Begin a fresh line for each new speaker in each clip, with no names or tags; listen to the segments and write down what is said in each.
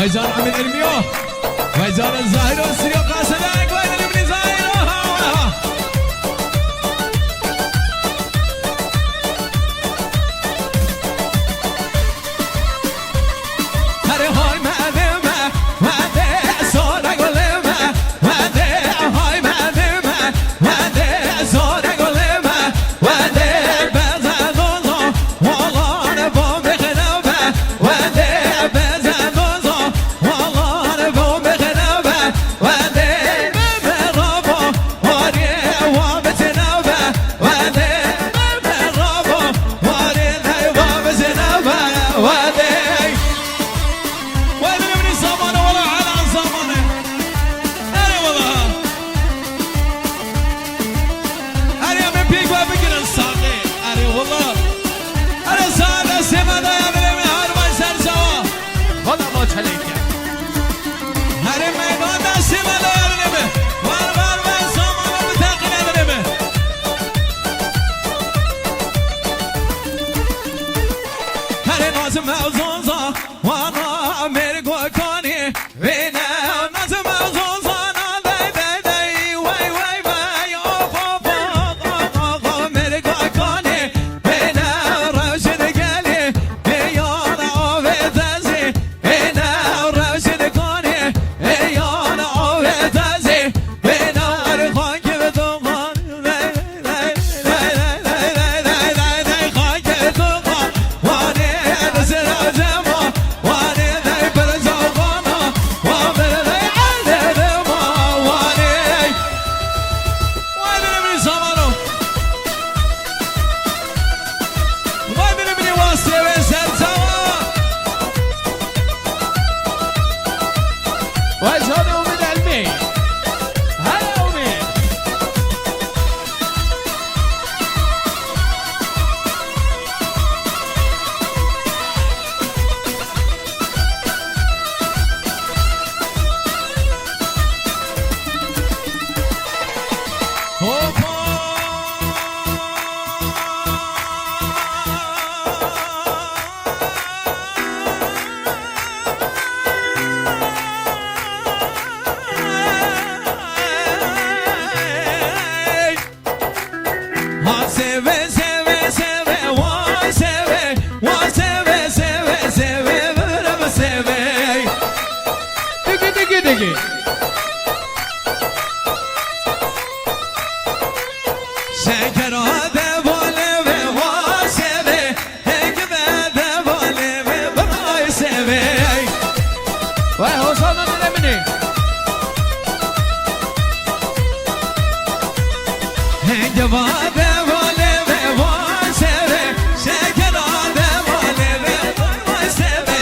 ويزان عمل المياه ويزان الزاهر والسريع قاسدك وين الابن زاهر هري هاي مأذمة وادي صورك ولمة وادي هاي مأذمة وادي صورك ولمة وادي بزا دوزو والله انا بوم بخنوبة وادي بزا دوزو والله انا بوم بخنوبة وادي بمرابو وادي وابتنوبة وادي بمرابو وادي وابتنوبة وادي وين ابني صامنه ولا على صامنه انا والله انا من بيك وبقر الصاقي انا والله انا سعد سمده يا ابني من هربا سر سوا والله ما تخليك هري ميدان سمده يا ابني وار وين صامنه متاقن يا ابني هري نازم اوزونزا وانا امير قوكاني وينا نازم اوزونزا نادي دي دي وي وي وي اوف اوف اوف امير قوكاني وينا راشد قالي يانا اوفيتازي وينا راشد قاني يانا اوفيتازي وينا ارخانك بدوغان خانك بدوغان واني نزل عزمه واني ذي برزوغانه وامر ذي عددمه واني وين ابني صمره وين ابني واسي ويسر سوا
ويزان أمين علمي هلا أمين
هوبا Ha seve seve seve vay seve vay seve seve seve böyle seve
دقي دقي دقي
şeker ade vale ve vay seve ekbe de vale ve vay seve
وين وصلنا من أمني
ekbe de vale ve vay seve şeker ade vale ve vay seve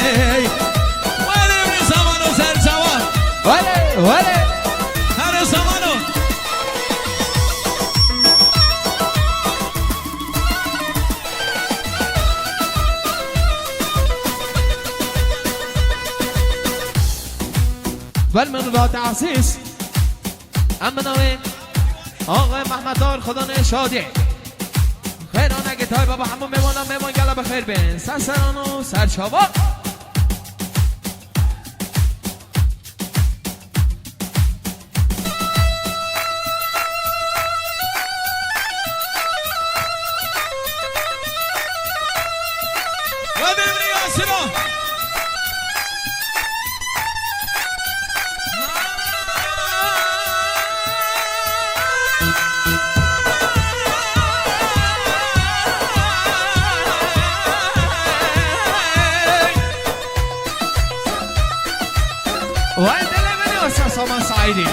vale bir zaman o ser çava
ولا ولا
her zaman o
والمن با تأسیس اما نوین آقای محمد دار خدا نشادی خیرانه گیتای بابا همون میمون گله بخیر بین سرسران و سرچاوا
وادي من ياسره
وين اللي من يوسف سامان سعيدي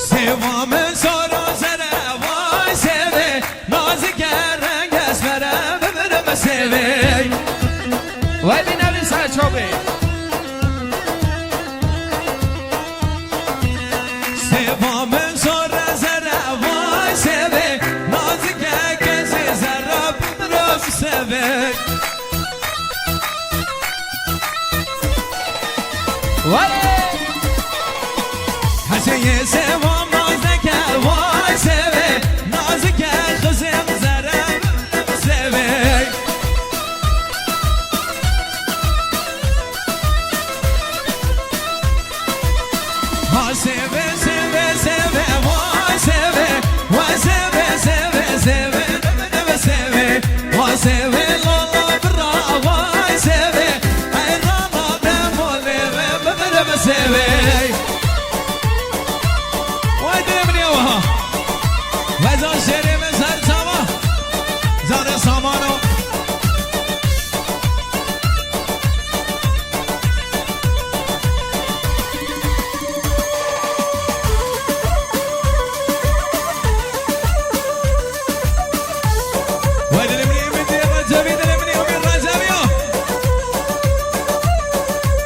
سوا من سورو زره وای سوه نازک رنگ اسمره ببرم سوه
وين نبي سعيد
سوا من سورو زره وای سوه نازک کسی زره ببرم سوه هسیه سوا نازک وای سوه نازک خزم زره ببرم سوه سوه سوه سوه وای سوه وای سوه سوه سوه ببرم سوه وای سوه لالا برا وای سوه ای راما بموله ببرم سوه وای دلم نیوها وای زان شیری من سر ساما زان سامانو وای دلم نیم دی رجبی دلم نیم رجبی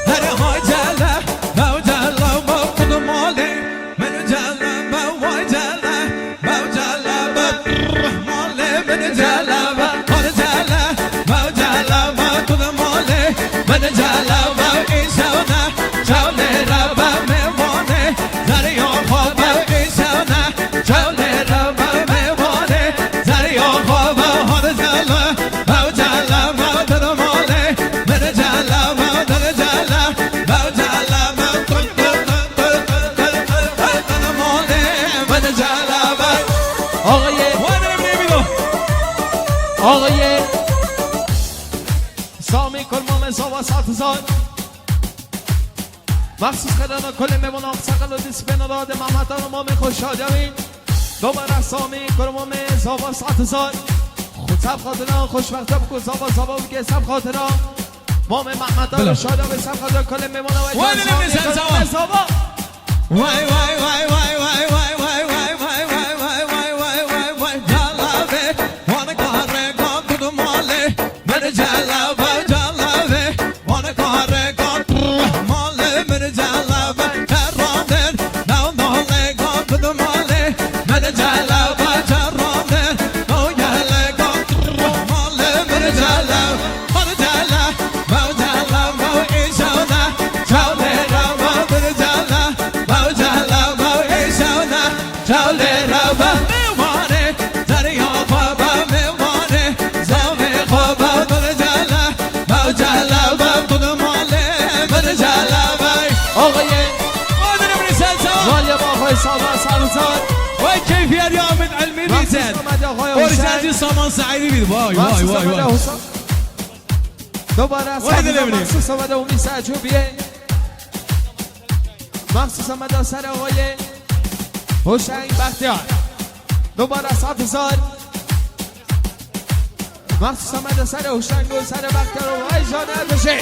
هر های جله باو جله باو خود مالی من جله باو وای جله باو جله باو مالی من جله باو جله باو جله باو خود مالی من جله باو ایشونه شاله را باو میوانه دریا خواب باو ایشونه شاله را باو میوانه دریا خواب باو جله باو جله باو خود مالی من جله باو جله باو جله باو
آقای سامی کرمان زاوا 7000 مخصوص خدمت کل میمونان سقل و دیسپین داده محمدان و مامی خوشحالیمین دوباره سامی کرمان زاوا 7000 خود سب خاطران خوشبخته بکن زاوا بگه سب خاطران مامی محمدان و شادم سب خاطران کل میمونان و جان زاوا
وای وای وای وای وای وای وای وای وای وای وای وای وای وای وای جلاوه وانا کاره کام تو ماله من جلاوه جلاوه وانا کاره کام ماله من جلاوه ترانه نو ماله کام تو ماله من جلاوه ترانه نو یاله کام ماله من جلاوه وانا جلاوه واو جلاوه واو ایشونه چاله را من جلاوه واو جلاوه واو ایشونه چاله را میوانه دریا خواب میوانه زاوی خواب من جلاوه واو جلاوه خود ماله من جلاوه
آقای
آدم رسالة
والیا با آقای سامان سالزار
وای کیفیت یا من علمی بیزن اورجانجی سامان سعیدی بید وای وای وای وای
دوباره سامان مخصوص آمده امی سعجوبیه مخصوص آمده سر آقای حسین بختیار دوباره 7000 مخصوص آمده سر حسین گل سر بختیار و آقای جان اردوشی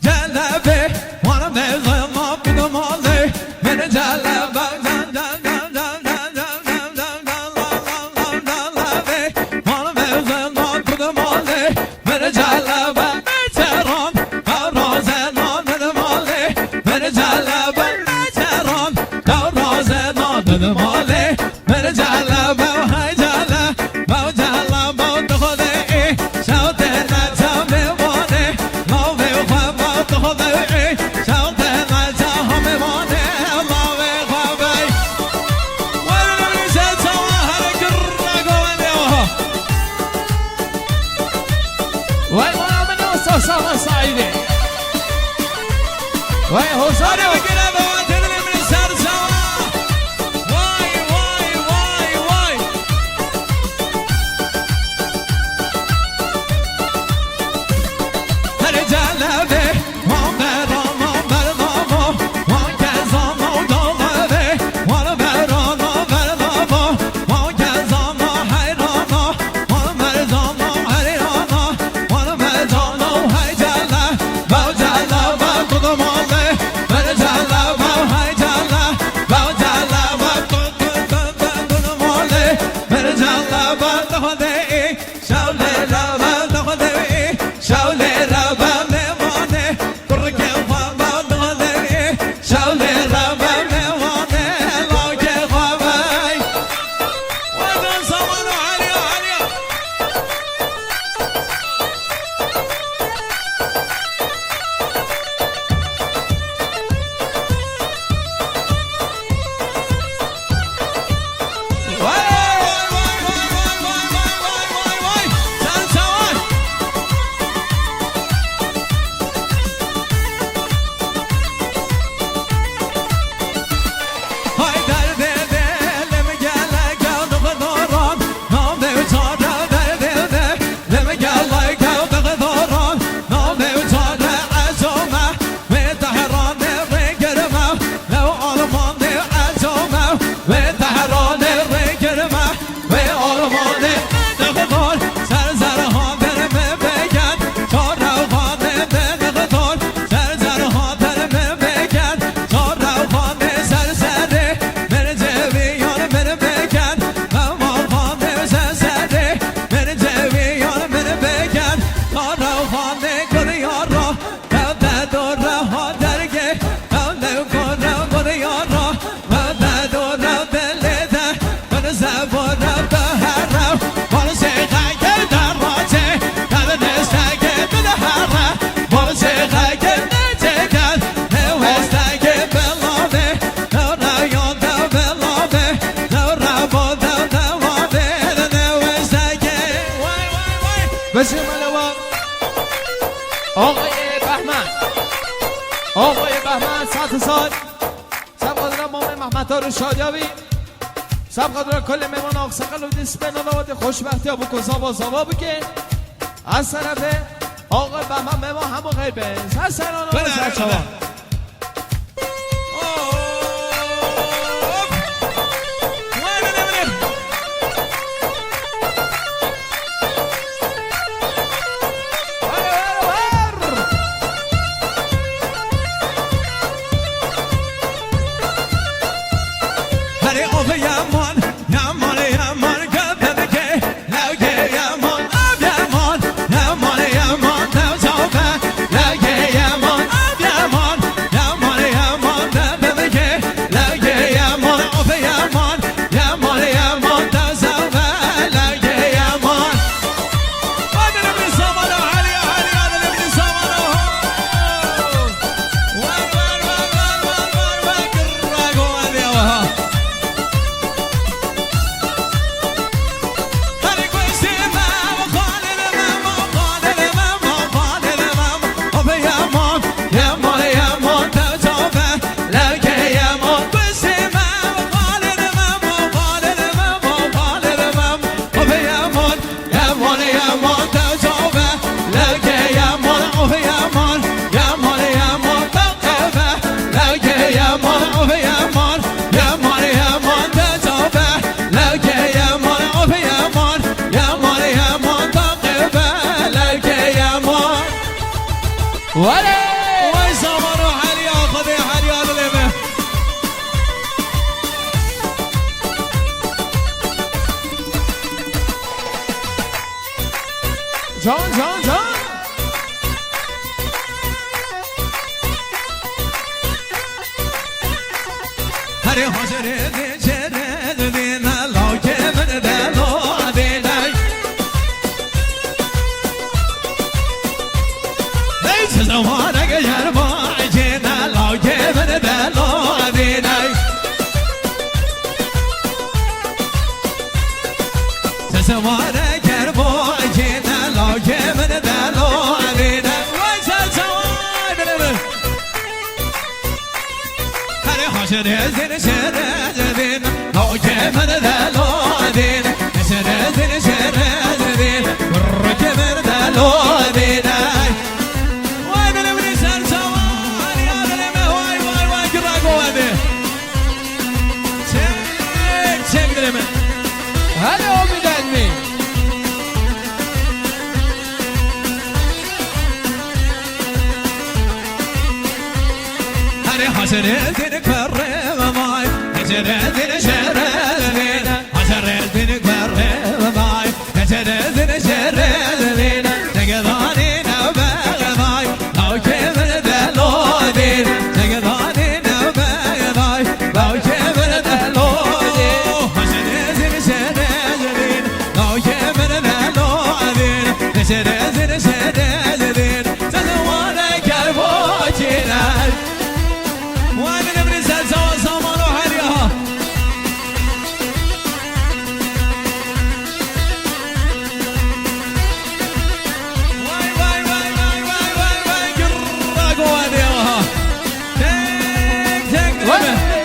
جلبه وانا میزه ما بدم آله من جلبه جلبه وانا میزه ما بدم آله من جلبه ترام روزه نان بدم آله من جلبه ترام روزه نان بدم آله من جلبه های جلبه باو جلبه باو دخوله ای شاوته نجا میوانه لاوه خواه دخوله ای شاوته نجا میوانه لاوه خواه وانا نبریزه سوا هر گرگو ونیوها
وای مانا من اوسا سامان سعیدی وای حسین
آره بگیره به وقت دلی من سر سوا وای وای وای وای زبانم به هرم مال سیغه در راجه دل نستگه به هرم مال سیغه نتگل نوستگه بلانه نو یادم بلانه نو روادم دوانه نوستگه وای وای وای
بسم الله آقای بهمن آقای بهمن 100 سال سبقادر مام محمد دارو شادیابی سبقادر کل میمان آق سقل و دیسپن و خوشبختی ها بکن زابا زابا بکن از طرف آقای بهمن میمان همون غیر بینز از سران و زرچوان
وای زمانو حالیا خدای حالیا دلمه
جان جان جان
هر حاضر دیجره دینا لاکه من دلو دینای لیس زمانه گیر بای جینا لاکه من دلو دینای زمانه گیر بای جینا لاکه من دلو دینای وای زمان دلمه حاضر زين شر زين لاکه من دلو دینای شر زين شر زين ورکه من دلو دینای
هلا امید علمی
هر حاضر دین کرم مای حاضر دین شر دین حاضر دین کرم مای حاضر دین شر دین نگرانی نبغ مای لاکه من دلو دین نگرانی نبغ مای لاکه من دلو دین حاضر دین شر دین لاکه من دلو دین شر دین شر دین زمانه کربو چینای وانا نبني زلزال زمان وحريها واي واي واي واي واي واي واي قرق واديها تك تك دلمه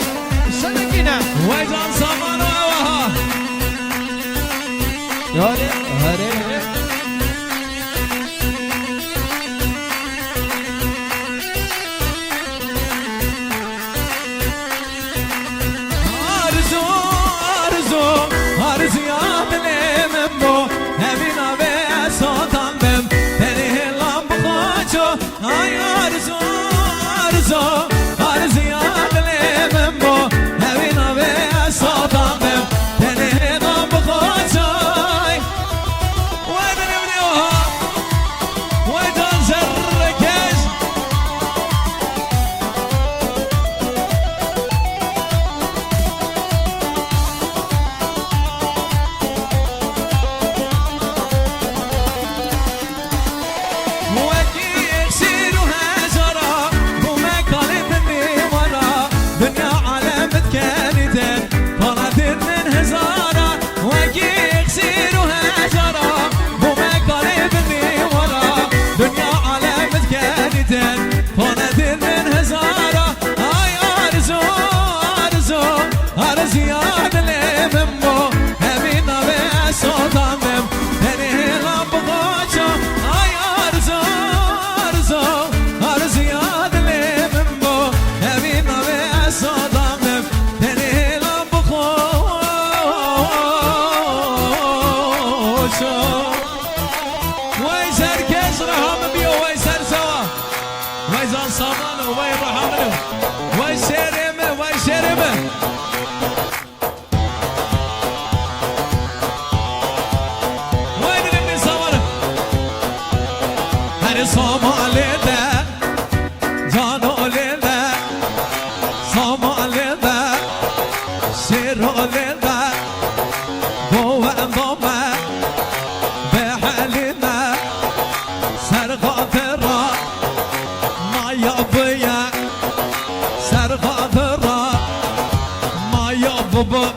سنگینه
واي جان زمان وها
یاره هره
Ay arzu arzu arzu ya dilim bu evine ve satanım beni nam bıçay Somali de Canoli de Somali de Şiroli de Dove Behalina Sergatıra Mayabıya Sergatıra Mayabıya